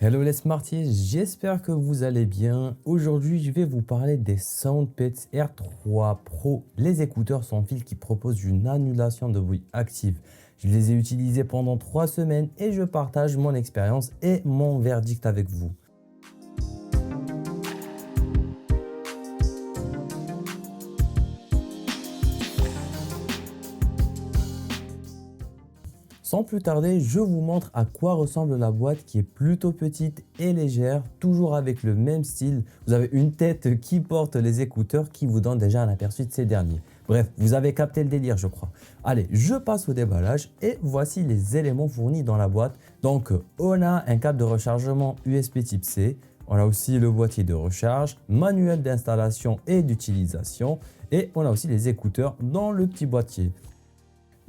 Hello les Smarties, j'espère que vous allez bien. Aujourd'hui, je vais vous parler des SoundPads R3 Pro, les écouteurs sans fil qui proposent une annulation de bruit active. Je les ai utilisés pendant 3 semaines et je partage mon expérience et mon verdict avec vous. Sans plus tarder, je vous montre à quoi ressemble la boîte qui est plutôt petite et légère, toujours avec le même style. Vous avez une tête qui porte les écouteurs qui vous donne déjà un aperçu de ces derniers. Bref, vous avez capté le délire je crois. Allez, je passe au déballage et voici les éléments fournis dans la boîte. Donc on a un câble de rechargement USB type C, on a aussi le boîtier de recharge, manuel d'installation et d'utilisation et on a aussi les écouteurs dans le petit boîtier.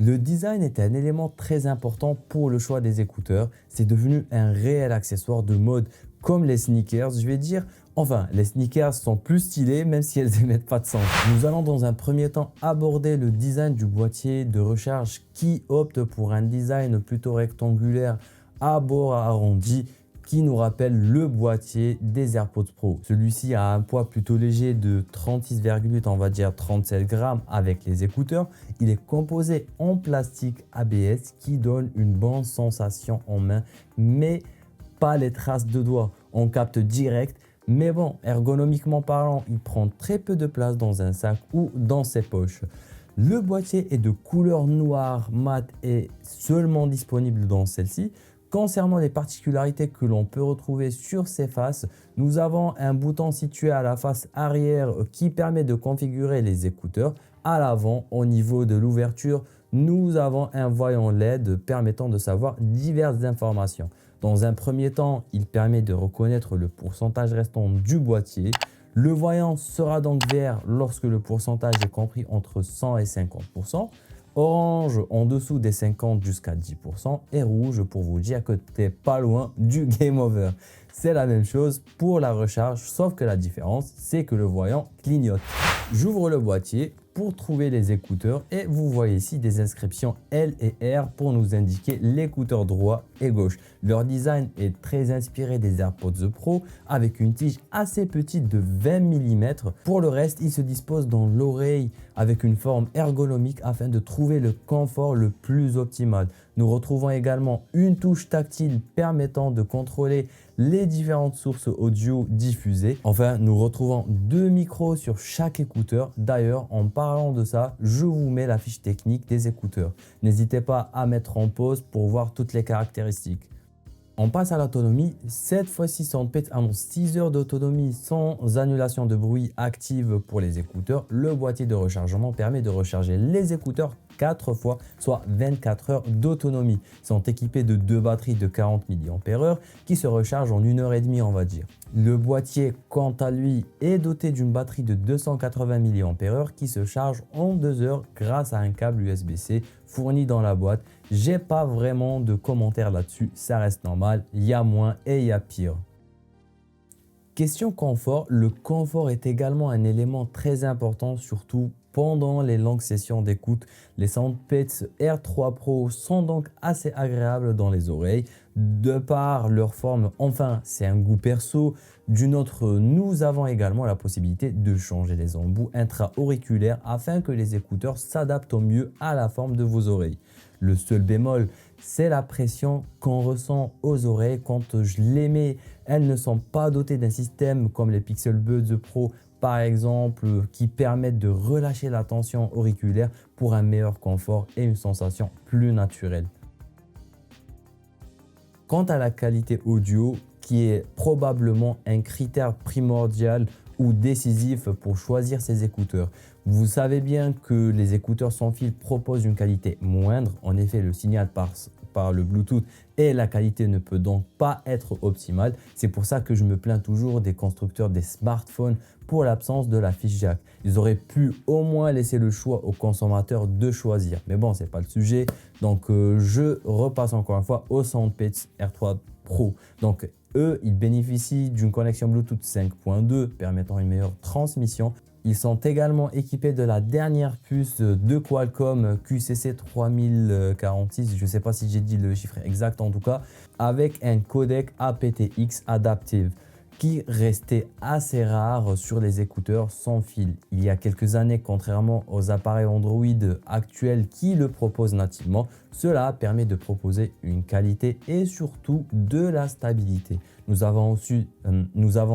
Le design est un élément très important pour le choix des écouteurs. C'est devenu un réel accessoire de mode comme les sneakers, je vais dire. Enfin, les sneakers sont plus stylés même si elles n'émettent pas de son. Nous allons dans un premier temps aborder le design du boîtier de recharge qui opte pour un design plutôt rectangulaire à bord arrondi qui nous rappelle le boîtier des AirPods Pro. Celui-ci a un poids plutôt léger de 36,8, on va dire 37 grammes avec les écouteurs. Il est composé en plastique ABS qui donne une bonne sensation en main, mais pas les traces de doigts. On capte direct, mais bon, ergonomiquement parlant, il prend très peu de place dans un sac ou dans ses poches. Le boîtier est de couleur noire mat et seulement disponible dans celle-ci. Concernant les particularités que l'on peut retrouver sur ces faces, nous avons un bouton situé à la face arrière qui permet de configurer les écouteurs. À l'avant, au niveau de l'ouverture, nous avons un voyant LED permettant de savoir diverses informations. Dans un premier temps, il permet de reconnaître le pourcentage restant du boîtier. Le voyant sera donc vert lorsque le pourcentage est compris entre 100 et 50%. Orange en dessous des 50 jusqu'à 10% et rouge pour vous dire que tu n'es pas loin du game over. C'est la même chose pour la recharge, sauf que la différence, c'est que le voyant clignote. J'ouvre le boîtier pour trouver les écouteurs et vous voyez ici des inscriptions L et R pour nous indiquer l'écouteur droit et gauche. Leur design est très inspiré des AirPods Pro avec une tige assez petite de 20 mm. Pour le reste, ils se disposent dans l'oreille avec une forme ergonomique afin de trouver le confort le plus optimal. Nous retrouvons également une touche tactile permettant de contrôler les différentes sources audio diffusées. Enfin, nous retrouvons 2 micros sur chaque écouteur. D'ailleurs, en parlant de ça, je vous mets la fiche technique des écouteurs. N'hésitez pas à mettre en pause pour voir toutes les caractéristiques. On passe à l'autonomie. Cette fois-ci, SoundPads annonce 6 heures d'autonomie sans annulation de bruit active pour les écouteurs. Le boîtier de rechargement permet de recharger les écouteurs 4 fois, soit 24 heures d'autonomie. Ils sont équipés de 2 batteries de 40 mAh qui se rechargent en 1h30 on va dire. Le boîtier, quant à lui, est doté d'une batterie de 280 mAh qui se charge en 2 heures grâce à un câble USB-C fourni dans la boîte. J'ai pas vraiment de commentaires là-dessus, ça reste normal, il y a moins et il y a pire. Question confort, le confort est également un élément très important, surtout pendant les longues sessions d'écoute. Les SoundPads R3 Pro sont donc assez agréables dans les oreilles de par leur forme. Enfin, c'est un goût perso. D'une autre, nous avons également la possibilité de changer les embouts intra-auriculaires afin que les écouteurs s'adaptent au mieux à la forme de vos oreilles. Le seul bémol, c'est la pression qu'on ressent aux oreilles quand je les mets. Elles ne sont pas dotées d'un système comme les Pixel Buds Pro par exemple qui permettent de relâcher la tension auriculaire pour un meilleur confort et une sensation plus naturelle. Quant à la qualité audio, qui est probablement un critère primordial ou décisif pour choisir ces écouteurs. Vous savez bien que les écouteurs sans fil proposent une qualité moindre. En effet, le signal passe par le Bluetooth et la qualité ne peut donc pas être optimale. C'est pour ça que je me plains toujours des constructeurs des smartphones pour l'absence de la fiche jack. Ils auraient pu au moins laisser le choix aux consommateurs de choisir. Mais bon, c'est pas le sujet. Donc, je repasse encore une fois aux SoundPads R3 Pro. Donc, eux, ils bénéficient d'une connexion Bluetooth 5.2 permettant une meilleure transmission. Ils sont également équipés de la dernière puce de Qualcomm QCC 3046. Je ne sais pas si j'ai dit le chiffre exact en tout cas. avec un codec aptX Adaptive qui restait assez rare sur les écouteurs sans fil. Il y a quelques années, contrairement aux appareils Android actuels qui le proposent nativement, cela permet de proposer une qualité et surtout de la stabilité. Nous avons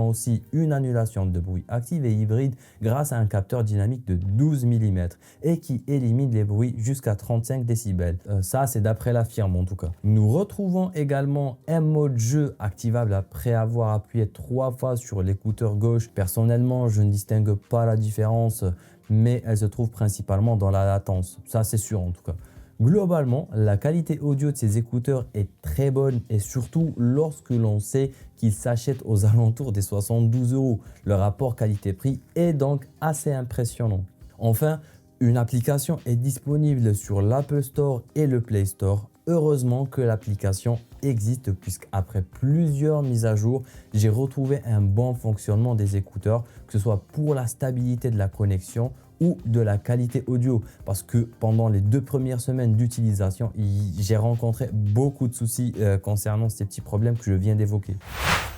aussi une annulation de bruit active et hybride grâce à un capteur dynamique de 12 mm et qui élimine les bruits jusqu'à 35 décibels. Ça, c'est d'après la firme en tout cas. Nous retrouvons également un mode jeu activable après avoir appuyé 3 fois sur l'écouteur gauche. Personnellement, je ne distingue pas la différence, mais elle se trouve principalement dans la latence. Ça, c'est sûr en tout cas. Globalement, la qualité audio de ces écouteurs est très bonne et surtout lorsque l'on sait qu'ils s'achètent aux alentours des 72 €. Le rapport qualité-prix est donc assez impressionnant. Enfin, une application est disponible sur l'Apple Store et le Play Store. Heureusement que l'application existe puisqu'après plusieurs mises à jour, j'ai retrouvé un bon fonctionnement des écouteurs, que ce soit pour la stabilité de la connexion ou de la qualité audio, parce que pendant les 2 premières semaines d'utilisation, j'ai rencontré beaucoup de soucis concernant ces petits problèmes que je viens d'évoquer.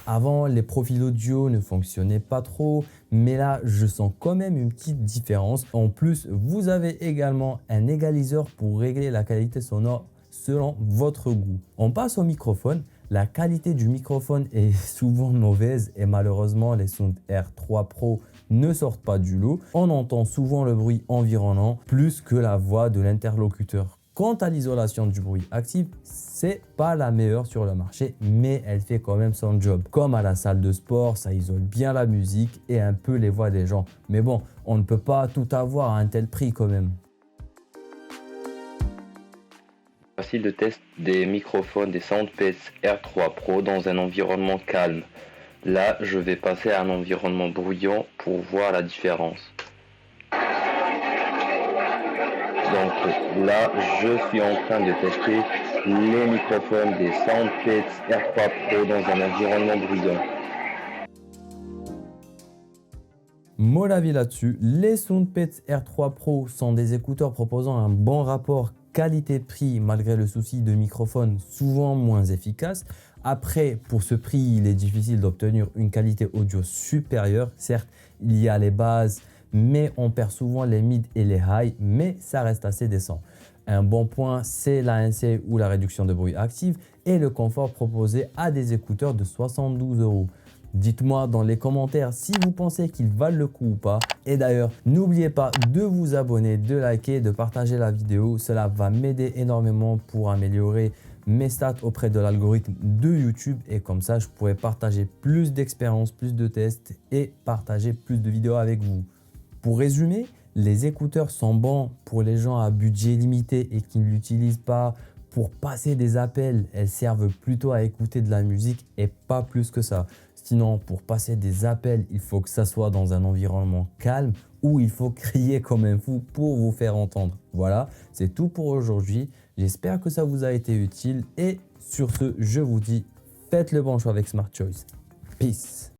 Avant, les profils audio ne fonctionnaient pas trop, mais là, je sens quand même une petite différence. En plus, vous avez également un égaliseur pour régler la qualité sonore selon votre goût. On passe au microphone. La qualité du microphone est souvent mauvaise et malheureusement, les Sound R3 Pro ne sortent pas du lot. On entend souvent le bruit environnant plus que la voix de l'interlocuteur. Quant à l'isolation du bruit actif, c'est pas la meilleure sur le marché, mais elle fait quand même son job. Comme à la salle de sport, ça isole bien la musique et un peu les voix des gens. Mais bon, on ne peut pas tout avoir à un tel prix quand même. Voici le test des microphones des SoundPads R3 Pro dans un environnement calme. Là, je vais passer à un environnement bruyant pour voir la différence. Donc là, je suis en train de tester les microphones des SoundPads R3 Pro dans un environnement bruyant. Mon avis là-dessus, les SoundPads R3 Pro sont des écouteurs proposant un bon rapport qualité-prix malgré le souci de microphone souvent moins efficace. Après, pour ce prix, il est difficile d'obtenir une qualité audio supérieure. Certes, il y a les bases, mais on perd souvent les mid et les high, mais ça reste assez décent. Un bon point, c'est l'ANC ou la réduction de bruit active et le confort proposé à des écouteurs de 72 €. Dites-moi dans les commentaires si vous pensez qu'ils valent le coup ou pas. Et d'ailleurs, n'oubliez pas de vous abonner, de liker, de partager la vidéo. Cela va m'aider énormément pour améliorer mes stats auprès de l'algorithme de YouTube. Et comme ça, je pourrai partager plus d'expériences, plus de tests et partager plus de vidéos avec vous. Pour résumer, les écouteurs sont bons pour les gens à budget limité et qui ne l'utilisent pas pour passer des appels. Elles servent plutôt à écouter de la musique et pas plus que ça. Sinon, pour passer des appels, il faut que ça soit dans un environnement calme où il faut crier comme un fou pour vous faire entendre. Voilà, c'est tout pour aujourd'hui. J'espère que ça vous a été utile et sur ce, je vous dis, faites le bon choix avec Smart Choice. Peace.